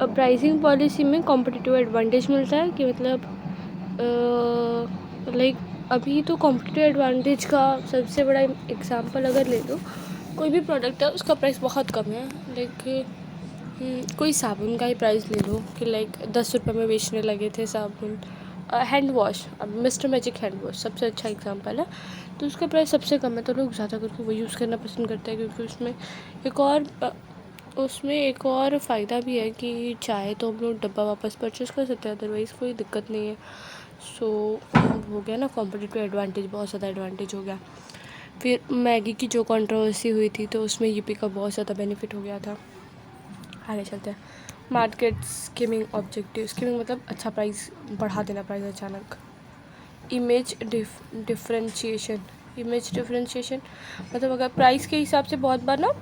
Pricing policy में competitive advantage मिलता है कि मतलब लाइक अभी तो कॉम्पिटिटिव एडवांटेज का सबसे बड़ा एग्जांपल अगर ले लो, कोई भी प्रोडक्ट है उसका प्राइस बहुत कम है। लाइक कोई साबुन का ही प्राइस ले लो कि लाइक 10 रुपये में बेचने लगे थे साबुन। हैंड वॉश, अब मिस्टर मैजिक हैंड वॉश सबसे अच्छा एग्जांपल है, तो उसका प्राइस सबसे कम है, तो लोग ज़्यादा करके वो यूज़ करना पसंद करते हैं क्योंकि उसमें एक और फ़ायदा भी है कि चाहे तो हम लोग डब्बा वापस परचेज़ कर सकते हैं, अदरवाइज़ कोई दिक्कत नहीं है। सो हो गया ना कॉम्पिटिटिव एडवांटेज, बहुत ज़्यादा एडवांटेज हो गया। फिर मैगी की जो कंट्रोवर्सी हुई थी तो उसमें यूपी का बहुत ज़्यादा बेनिफिट हो गया था। आगे चलते हैं। मार्केट स्कीमिंग ऑब्जेक्टिव, स्कीमिंग मतलब अच्छा प्राइस बढ़ा देना, प्राइस अचानक। इमेज डिफरेंशिएशन, इमेज डिफरेंशिएशन मतलब अगर प्राइस के हिसाब से बहुत बार ना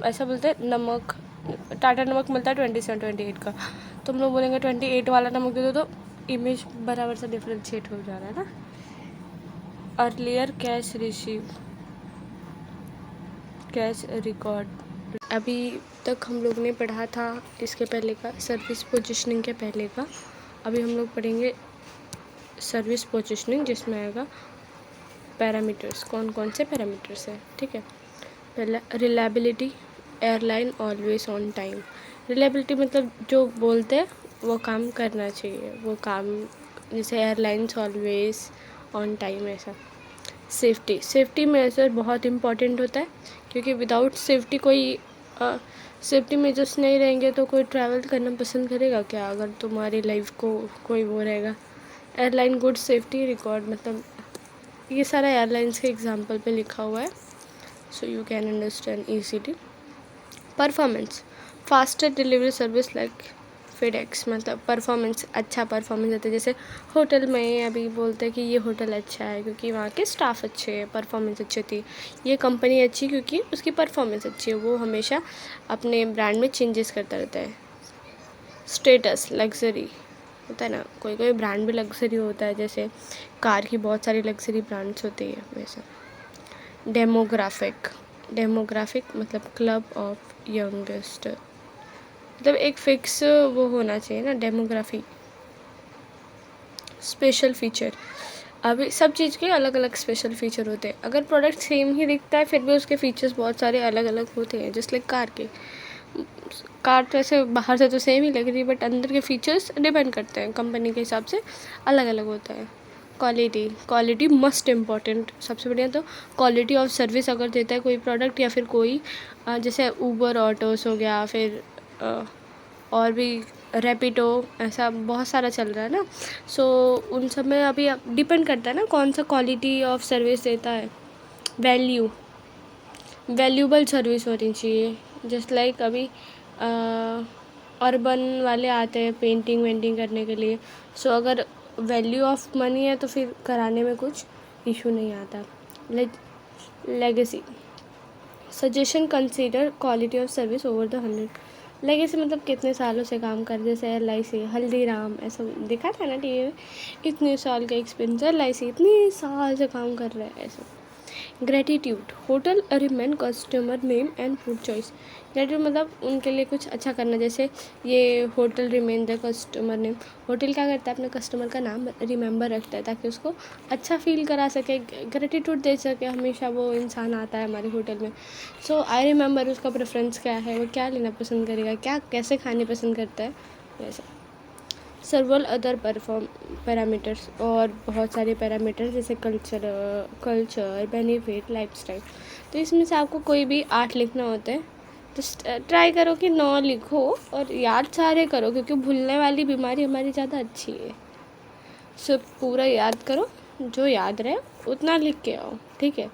ऐसा बोलते हैं, नमक टाटा नमक मिलता है 27 28 का, तो हम लोग बोलेंगे 28 वाला नमक दे दो, तो इमेज बराबर से डिफरेंशिएट हो जा रहा है ना। Earlier cash receive, cash record, अभी तक हम लोग ने पढ़ा था इसके पहले का, सर्विस पोजीशनिंग के पहले का। अभी हम लोग पढ़ेंगे सर्विस पोजीशनिंग, जिसमें आएगा पैरामीटर्स, कौन कौन से पैरामीटर्स है, ठीक है। पहला reliability, airline always on time. Reliability मतलब जो बोलते हैं वो काम करना चाहिए, वो काम, जैसे एयरलाइंस ऑलवेज ऑन टाइम ऐसा। सेफ्टी, सेफ्टी मेजर बहुत इम्पॉर्टेंट होता है क्योंकि विदाउट सेफ्टी कोई सेफ्टी मेजर्स नहीं रहेंगे तो कोई ट्रैवल करना पसंद करेगा क्या, अगर तुम्हारी लाइफ को कोई वो रहेगा। एयरलाइन गुड सेफ्टी रिकॉर्ड, मतलब ये सारा एयरलाइंस के एग्जांपल पे लिखा हुआ है, so you can understand easily. Performance, faster delivery service like FedEx, मतलब परफॉर्मेंस, अच्छा परफॉर्मेंस देते हैं। जैसे होटल में अभी बोलते हैं कि ये होटल अच्छा है क्योंकि वहाँ के स्टाफ अच्छे हैं, परफॉर्मेंस अच्छी थी। ये कंपनी अच्छी क्योंकि उसकी परफॉर्मेंस अच्छी है, वो हमेशा अपने ब्रांड में चेंजेस करता रहता है। स्टेटस, लग्जरी होता है ना, कोई कोई ब्रांड भी लग्जरी होता है, जैसे कार की बहुत सारी लग्जरी ब्रांड्स होती है वैसा। डेमोग्राफिक, डेमोग्राफिक मतलब क्लब ऑफ यंगेस्ट, मतलब एक फिक्स वो होना चाहिए ना डेमोग्राफी। स्पेशल फीचर, अभी सब चीज़ के अलग अलग स्पेशल फीचर होते हैं। अगर प्रोडक्ट सेम ही दिखता है फिर भी उसके फीचर्स बहुत सारे अलग अलग होते हैं, जस्ट लाइक कार के। कार तो ऐसे बाहर से तो सेम ही लग रही है बट अंदर के फीचर्स डिपेंड करते हैं, कंपनी के हिसाब से अलग अलग होता है। क्वालिटी, क्वालिटी मस्ट इम्पॉर्टेंट, सबसे बढ़िया तो क्वालिटी ऑफ सर्विस अगर देता है कोई प्रोडक्ट या फिर कोई जैसे ऊबर ऑटोस हो गया, फिर और भी रैपिडो, ऐसा बहुत सारा चल रहा है ना। सो उन सब में अभी डिपेंड करता है ना कौन सा क्वालिटी ऑफ सर्विस देता है। वैल्यू, वैल्यूबल सर्विस होनी चाहिए, जस्ट लाइक अभी अर्बन वाले आते हैं पेंटिंग वेंटिंग करने के लिए, सो अगर वैल्यू ऑफ मनी है तो फिर कराने में कुछ इशू नहीं आता। Legacy, suggestion consider quality of service over the 100। Legacy मतलब कितने सालों से काम कर, जैसे LIC, हल्दीराम, ऐसा दिखा था ना टीवी में, इतने साल का एक्सपीरियंस, LIC इतने साल से काम कर रहा है ऐसा। Gratitude, hotel remain customer name and food choice. Gratitude मतलब उनके लिए कुछ अच्छा करना, जैसे ये hotel remain the customer name, hotel क्या करता है अपने कस्टमर का नाम रिमेंबर रखता है ताकि उसको अच्छा फील करा सके, ग्रेटिट्यूड दे सके, हमेशा वो इंसान आता है हमारे होटल में, सो आई रिमेंबर उसका प्रेफरेंस क्या है, वो क्या लेना पसंद करेगा, क्या कैसे खाने पसंद करता है वैसा। सर्वल अदर पैरामीटर्स, और बहुत सारे पैरामीटर्स जैसे कल्चर बेनिफिट लाइफस्टाइल, तो इसमें से आपको कोई भी 8 लिखना होता है, तो ट्राई करो कि 9 लिखो और याद सारे करो क्योंकि भूलने वाली बीमारी हमारी ज़्यादा अच्छी है। सो पूरा याद करो, जो याद रहे उतना लिख के आओ, ठीक है।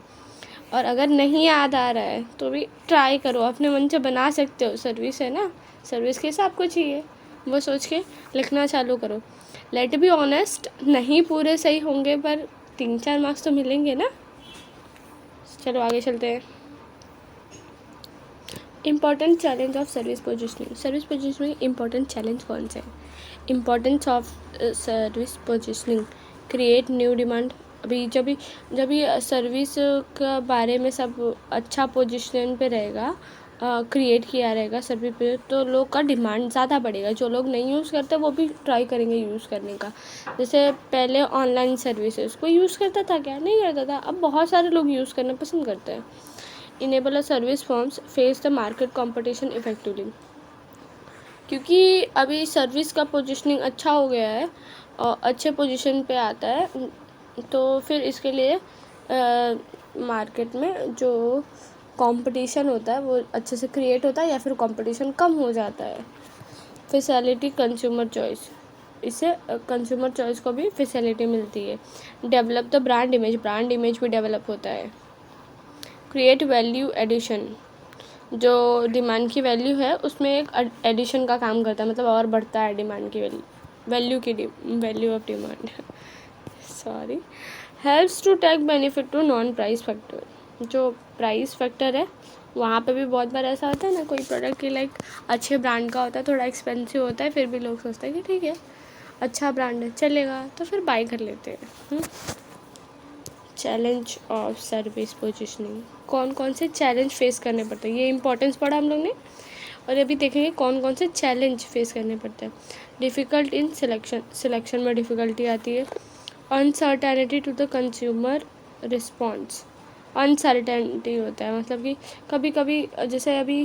और अगर नहीं याद आ रहा है तो भी ट्राई करो, अपने मन से बना सकते हो, सर्विस है ना, सर्विस के हिसाब को चाहिए, वो सोच के लिखना चालू करो। लेट बी ऑनेस्ट, नहीं पूरे सही होंगे पर 3-4 मार्क्स तो मिलेंगे ना। चलो आगे चलते हैं। Important challenge of service positioning, service positioning important challenge कौन से हैं। Importance of service positioning, create new demand, अभी जब भी सर्विस का बारे में सब अच्छा पोजीशन पे रहेगा क्रिएट किया रहेगा सर्विस पे, तो लोग का डिमांड ज़्यादा बढ़ेगा। जो लोग नहीं यूज़ करते वो भी ट्राई करेंगे यूज़ करने का। जैसे पहले ऑनलाइन सर्विसेज को यूज़ करता था क्या, नहीं करता था, अब बहुत सारे लोग यूज़ करना पसंद करते हैं। Enable service forms face the market competition effectively, क्योंकि अभी सर्विस का पोजीशनिंग अच्छा हो गया है और अच्छे पोजीशन पे आता है, तो फिर इसके लिए मार्केट में जो कंपटीशन होता है वो अच्छे से क्रिएट होता है या फिर कंपटीशन कम हो जाता है। फैसिलिटी कंज्यूमर चॉइस, इससे कंज्यूमर चॉइस को भी फैसिलिटी मिलती है। डेवलप द ब्रांड इमेज भी डेवलप होता है। क्रिएट वैल्यू एडिशन, जो डिमांड की वैल्यू है उसमें एक एडिशन का काम करता है, मतलब और बढ़ता है डिमांड की value of demand sorry. Helps to take benefit to non price factor, जो प्राइस फैक्टर है वहाँ पे भी बहुत बार ऐसा होता है ना, कोई प्रोडक्ट की लाइक अच्छे ब्रांड का होता है, थोड़ा एक्सपेंसिव होता है, फिर भी लोग सोचते हैं कि ठीक है अच्छा ब्रांड है चलेगा, तो फिर बाय कर लेते हैं। चैलेंज ऑफ सर्विस पोजीशनिंग, कौन कौन से चैलेंज फेस करने पड़ते हैं, ये इंपॉर्टेंस पढ़ा हम लोग ने, और अभी देखेंगे कौन कौन से चैलेंज फेस करने पड़ते हैं। डिफ़िकल्ट इन सिलेक्शन में डिफ़िकल्टी आती है। Uncertainty to the consumer response, uncertainty होता है, मतलब कि कभी कभी जैसे अभी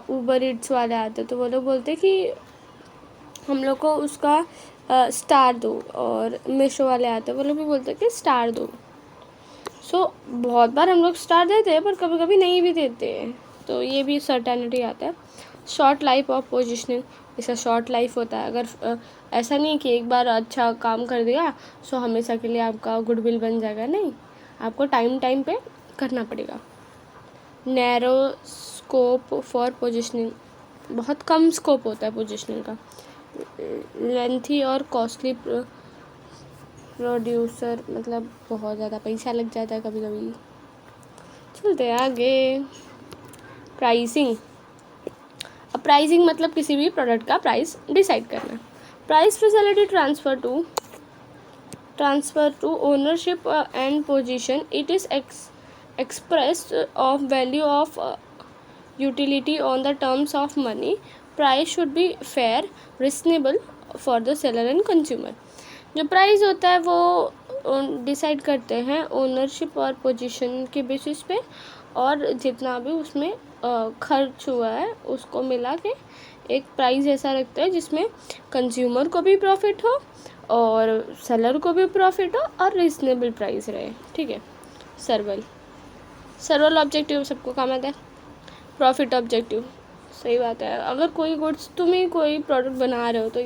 ऊबर ईट्स वाले आते हैं तो वो लोग बोलते हैं कि हम लोग को उसका स्टार दो, और मीशो वाले आते हैं वो लोग भी बोलते हैं कि स्टार दो। सो बहुत बार हम लोग स्टार देते हैं पर कभी कभी नहीं भी देते हैं, तो ये भी सर्टेनिटी आता है। शॉर्ट लाइफ ऑफ पोजीशनिंग, इसका शॉर्ट लाइफ होता है, अगर ऐसा नहीं कि एक बार अच्छा काम कर दिया सो हमेशा के लिए आपका गुडविल बन जाएगा, नहीं, आपको टाइम पे करना पड़ेगा। नैरो स्कोप फॉर पोजीशनिंग, बहुत कम स्कोप होता है पोजीशनिंग का। लेंथी और कॉस्टली प्रोड्यूसर, मतलब बहुत ज़्यादा पैसा लग जाता है कभी कभी। चलते आगे। प्राइसिंग, अब प्राइसिंग मतलब किसी भी प्रोडक्ट का प्राइस डिसाइड करना। Price facility transfer to ownership and position, it is expressed of value of utility on the terms of money. Price should be fair, reasonable for the seller and consumer. जो price होता है वो decide करते हैं ownership और position के basis पे, और जितना भी उसमें खर्च हुआ है उसको मिला के एक प्राइस ऐसा रखता है जिसमें कंज्यूमर को भी प्रॉफिट हो और सेलर को भी प्रॉफिट हो और रीजनेबल प्राइस रहे, ठीक है। सर्वल ऑब्जेक्टिव सबको काम आता है। प्रॉफिट ऑब्जेक्टिव, सही बात है, अगर कोई गुड्स तुम ही कोई प्रोडक्ट बना रहे हो तो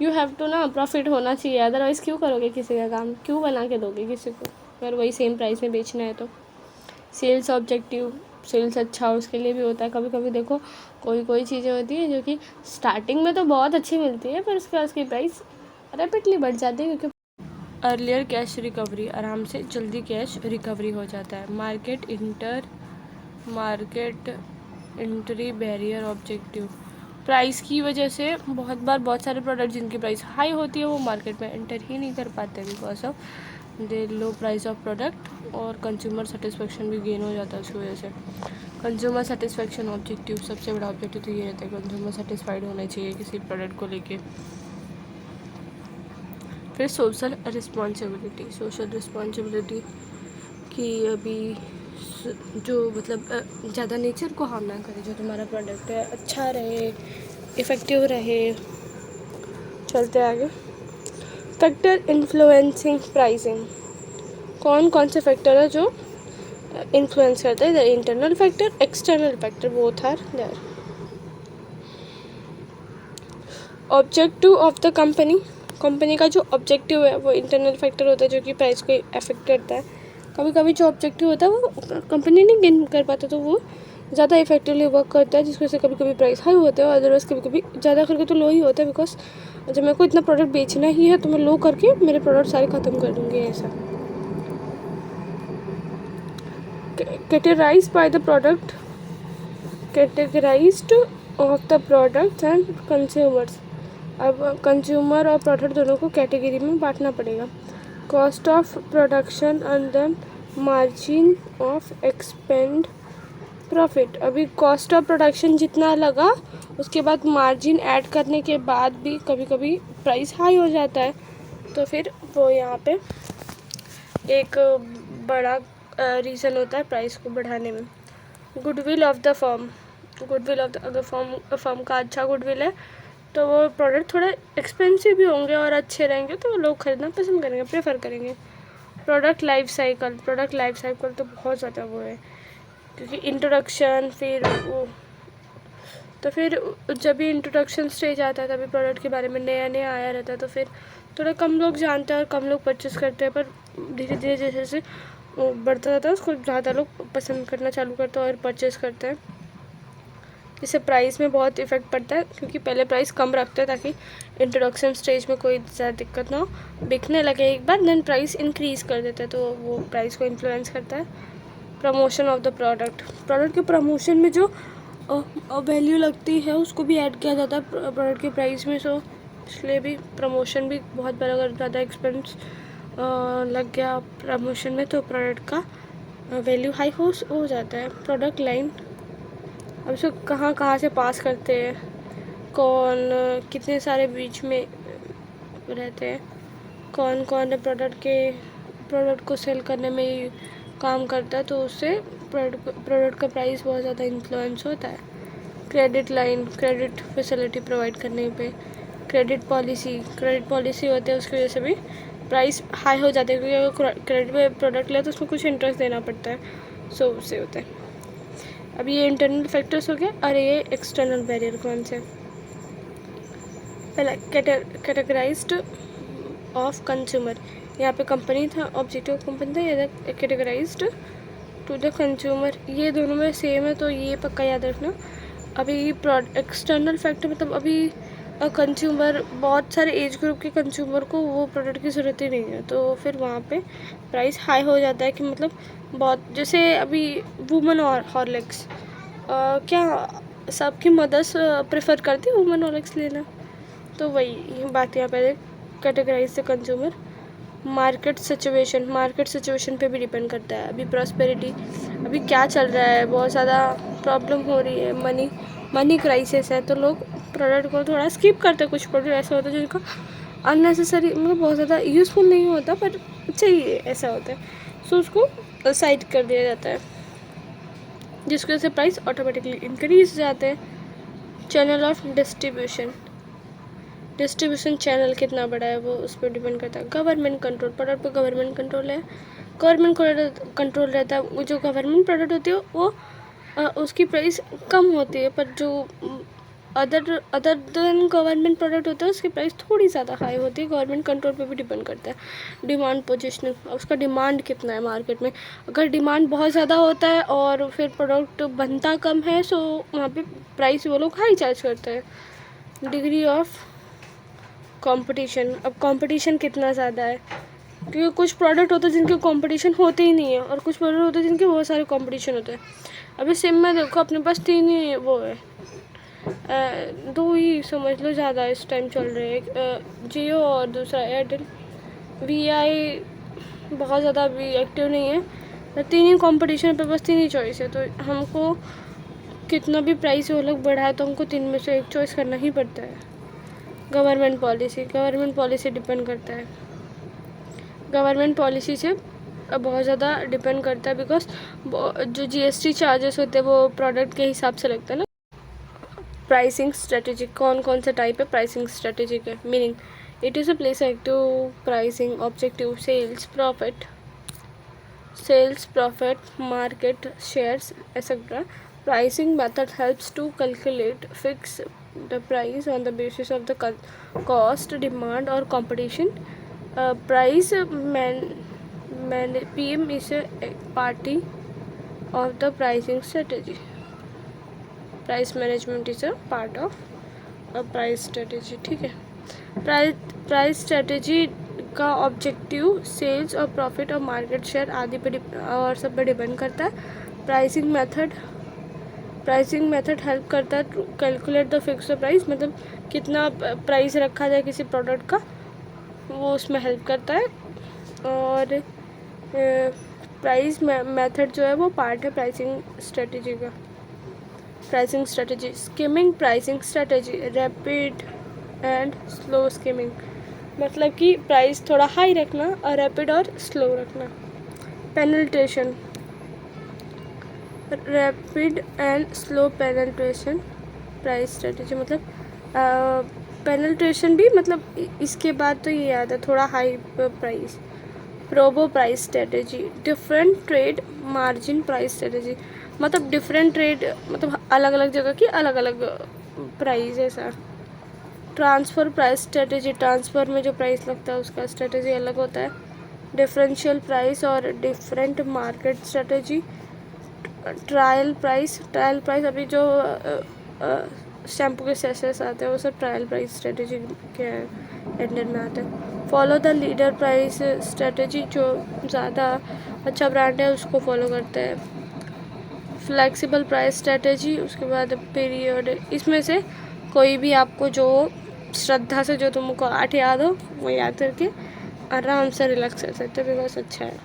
यू हैव टू ना प्रॉफिट होना चाहिए, अदरवाइज़ क्यों करोगे किसी का काम, क्यों बना के दोगे किसी को अगर वही सेम प्राइस में बेचना है तो। सेल्स ऑब्जेक्टिव, सेल्स अच्छा हो उसके लिए भी होता है। कभी कभी देखो कोई चीज़ें होती है जो कि स्टार्टिंग में तो बहुत अच्छी मिलती है पर उसके बाद उसकी प्राइस रैपिडली बढ़ जाती है, क्योंकि अर्लियर कैश रिकवरी, आराम से जल्दी कैश रिकवरी हो जाता है। Market entry barrier objective, price की वजह से बहुत सारे प्रोडक्ट जिनकी प्राइस हाई होती है वो मार्केट में एंटर ही नहीं कर पाते because of the low price of product, और कंज्यूमर सेटिस्फेक्शन भी गेन हो जाता है उसकी वजह से। कंज्यूमर सेटिस्फेक्शन ऑब्जेक्टिव, सबसे बड़ा ऑब्जेक्टिव तो ये रहता है कंज्यूमर सेटिस्फाइड होना चाहिए किसी प्रोडक्ट को लेके। फिर सोशल रिस्पॉन्सिबिलिटी कि अभी जो मतलब ज़्यादा नेचर को हार्म ना करे, जो तुम्हारा प्रोडक्ट है अच्छा रहे, इफ़ेक्टिव रहे। चलते आगे। फैक्टर इन्फ्लुएंसिंग प्राइसिंग, कौन कौन से फैक्टर है जो इन्फ्लुएंस करते हैं? The internal factor, external factor, both are there. Objective of the company का जो ऑब्जेक्टिव है वो इंटरनल फैक्टर होता है जो कि प्राइस को अफेक्ट करता है। कभी कभी जो ऑब्जेक्टिव होता है वो कंपनी नहीं गेन कर पाता तो वो ज़्यादा इफेक्टिवली वर्क करता है, जिसकी वजह से कभी कभी प्राइस हाई होता है और अदरवाइज़ कभी कभी ज़्यादा करके तो लो ही होता है, बिकॉज जब मेरे को इतना प्रोडक्ट बेचना ही है तो मैं लो करके मेरे प्रोडक्ट सारे ख़त्म कर दूँगी ऐसा। Categorized of the products and consumers, अब कंज्यूमर और प्रोडक्ट दोनों को कैटेगरी में बांटना पड़ेगा। Cost of production and then margin of expend profit, अभी कॉस्ट ऑफ प्रोडक्शन जितना लगा उसके बाद मार्जिन ऐड करने के बाद भी कभी कभी प्राइस हाई हो जाता है, तो फिर वो यहाँ पे एक बड़ा रीज़न होता है प्राइस को बढ़ाने में। Goodwill of the firm, goodwill of the, अगर फर्म का अच्छा गुडविल है तो वो प्रोडक्ट थोड़े एक्सपेंसिव भी होंगे और अच्छे रहेंगे तो लोग खरीदना पसंद करेंगे, प्रेफर करेंगे। Product life cycle, product life cycle तो बहुत ज़्यादा वो है, क्योंकि इंट्रोडक्शन फिर वो, तो फिर जब भी इंट्रोडक्शन स्टेज आता है तभी प्रोडक्ट के बारे में नया नया आया रहता है, तो फिर थोड़ा कम लोग जानते हैं और कम लोग परचेस करते हैं, पर धीरे धीरे जैसे जैसे वो बढ़ता जाता है उसको ज़्यादा लोग पसंद करना चालू करते हैं और परचेस करते हैं। इससे प्राइस में बहुत इफ़ेक्ट पड़ता है, क्योंकि पहले प्राइस कम रखते हैं ताकि इंट्रोडक्शन स्टेज में कोई ज़्यादा दिक्कत ना हो, बिकने लगे एक बार देन प्राइस इंक्रीज़ कर देते हैं, तो वो प्राइस को इन्फ्लुएंस करता है। Promotion of the product, product के प्रमोशन में जो वैल्यू लगती है उसको भी ऐड किया जाता है प्रोडक्ट के प्राइस में, सो इसलिए भी प्रमोशन भी बहुत बड़ा, अगर ज़्यादा एक्सपेंस लग गया प्रमोशन में तो प्रोडक्ट का वैल्यू हाई हो जाता है। प्रोडक्ट लाइन, अब इसको कहाँ कहाँ से पास करते हैं, कौन कितने सारे बीच में रहते हैं, कौन कौन प्रोडक्ट को सेल करने में काम करता है, तो उससे प्रोडक्ट का प्राइस बहुत ज़्यादा इन्फ्लुएंस होता है। Credit line, credit facility provide करने पे। क्रेडिट पॉलिसी होते हैं, उसकी वजह से भी प्राइस हाई हो जाते हैं, क्योंकि अगर क्रेडिट पे प्रोडक्ट ले तो उसको कुछ इंटरेस्ट देना पड़ता है, सो उससे होता है। अब ये इंटरनल फैक्टर्स हो गए और ये एक्सटर्नल बैरियर कौन से। पहला कैटेगराइज्ड ऑफ कंज्यूमर, यहाँ पे कंपनी था, ऑब्जेक्टिव कंपनी था, ये कैटेगराइज्ड टू द कंज्यूमर, ये दोनों में सेम है, तो ये पक्का याद रखना। अभी एक्सटर्नल फैक्टर मतलब अभी कंज्यूमर, बहुत सारे एज ग्रुप के कंज्यूमर को वो प्रोडक्ट की ज़रूरत ही नहीं है, तो फिर वहाँ पे प्राइस हाई हो जाता है, कि मतलब बहुत, जैसे अभी वुमन और हॉर्लिक्स, क्या सबकी मदर्स प्रेफर करती है वुमन हॉर्लिक्स लेना, तो वही बात यहाँ पे categorize the consumer. Market situation पे भी डिपेंड करता है। अभी प्रॉस्पेरिटी, अभी क्या चल रहा है, बहुत ज़्यादा प्रॉब्लम हो रही है, मनी क्राइसिस है, तो लोग प्रोडक्ट को थोड़ा स्किप करते हैं। कुछ प्रोडक्ट ऐसे होते हैं जिनका अननेसेसरी, मतलब बहुत ज़्यादा यूज़फुल नहीं होता पर चाहिए, ऐसा होता है, सो उसको साइड कर दिया जाता है, जिसकी वजह से प्राइस ऑटोमेटिकली इंक्रीज हो जाते हैं। चैनल ऑफ डिस्ट्रीब्यूशन चैनल कितना बड़ा है वो उस पर डिपेंड करता है। गवर्नमेंट कंट्रोल, प्रोडक्ट पर गवर्नमेंट कंट्रोल है, गवर्नमेंट कंट्रोल रहता है, जो गवर्नमेंट प्रोडक्ट होती है वो उसकी प्राइस कम होती है, पर जो अदर देन गवर्नमेंट प्रोडक्ट होता है उसकी प्राइस थोड़ी ज़्यादा हाई होती है। गवर्नमेंट कंट्रोल पे भी डिपेंड करता है। डिमांड पोजिशनिंग, उसका डिमांड कितना है मार्केट में, अगर डिमांड बहुत ज़्यादा होता है और फिर प्रोडक्ट बनता कम है, सो वहाँ पे प्राइस वो लोग हाई चार्ज करते हैं। डिग्री ऑफ कंपटीशन, अब कंपटीशन कितना ज़्यादा है, क्योंकि कुछ प्रोडक्ट होते हैं जिनके कंपटीशन होते ही नहीं है और कुछ प्रोडक्ट होते हैं जिनके बहुत सारे कंपटीशन होते हैं। अभी सिम में देखो अपने पास 3 ही वो है, 2 ही समझ लो ज़्यादा इस टाइम चल रहे हैं, जियो और दूसरा एयरटेल। वी बहुत ज़्यादा अभी एक्टिव नहीं है, तो 3 ही कंपटीशन पे, बस 3 ही चॉइस है, तो हमको कितना भी प्राइस वो लोग बढ़ाए तो हमको 3 में से एक चॉइस करना ही पड़ता है। गवर्नमेंट पॉलिसी डिपेंड करता है, गवर्नमेंट पॉलिसी से बहुत ज़्यादा डिपेंड करता है, बिकॉज जो GST चार्जेस होते हैं वो प्रोडक्ट के हिसाब से लगता है ना। प्राइसिंग स्ट्रेटेजी, कौन कौन से टाइप है प्राइसिंग स्ट्रेटेजी के, meaning it is a place active pricing objective, sales profit market shares etcetera. Pricing method helps to calculate fix the price on the basis of the cost, demand or competition. PM is a party of the pricing strategy. Price management is a part of a price strategy, ठीक है। Price strategy का objective sales और profit और market share आदि पे और सब पे डिपेंड करता है। प्राइसिंग मेथड हेल्प करता है to calculate the fix price, मतलब कितना प्राइस रखा जाए किसी प्रोडक्ट का, वो उसमें हेल्प करता है। और प्राइस मेथड जो है वो पार्ट है प्राइसिंग स्ट्रेटेजी का। Pricing strategy, skimming pricing strategy, rapid and slow skimming, मतलब कि प्राइस थोड़ा हाई रखना और रैपिड और स्लो रखना। Penetration, rapid and slow penetration price strategy, मतलब पेनल्ट्रेशन भी, मतलब इसके बाद तो ये आता है थोड़ा high price. Probo price strategy, different trade margin price strategy, मतलब डिफरेंट ट्रेड, मतलब अलग अलग जगह की अलग अलग प्राइस है sir. Transfer price strategy, transfer में जो प्राइस लगता है उसका स्ट्रेटेजी अलग होता है। डिफरेंशियल प्राइस और different market strategy. Trial price, trial price अभी जो शैम्पू के सेशेस आते हैं वो सब ट्रायल प्राइस स्ट्रेटेजी के अंडर में आते हैं। Follow the leader price strategy, जो ज़्यादा अच्छा ब्रांड है उसको फॉलो करते हैं। फ्लेक्सिबल प्राइस स्ट्रेटेजी, उसके बाद पीरियड, इसमें से कोई भी आपको जो श्रद्धा से जो तुमको 8 याद हो वो याद करके आराम से रिलैक्स कर सकते हो, बिकॉज अच्छा है।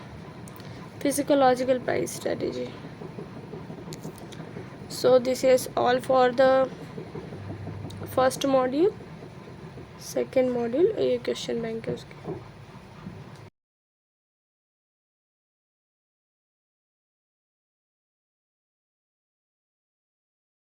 Physiological price strategy. So this is all for the first module। Second module ये क्वेश्चन बैंक है उसके।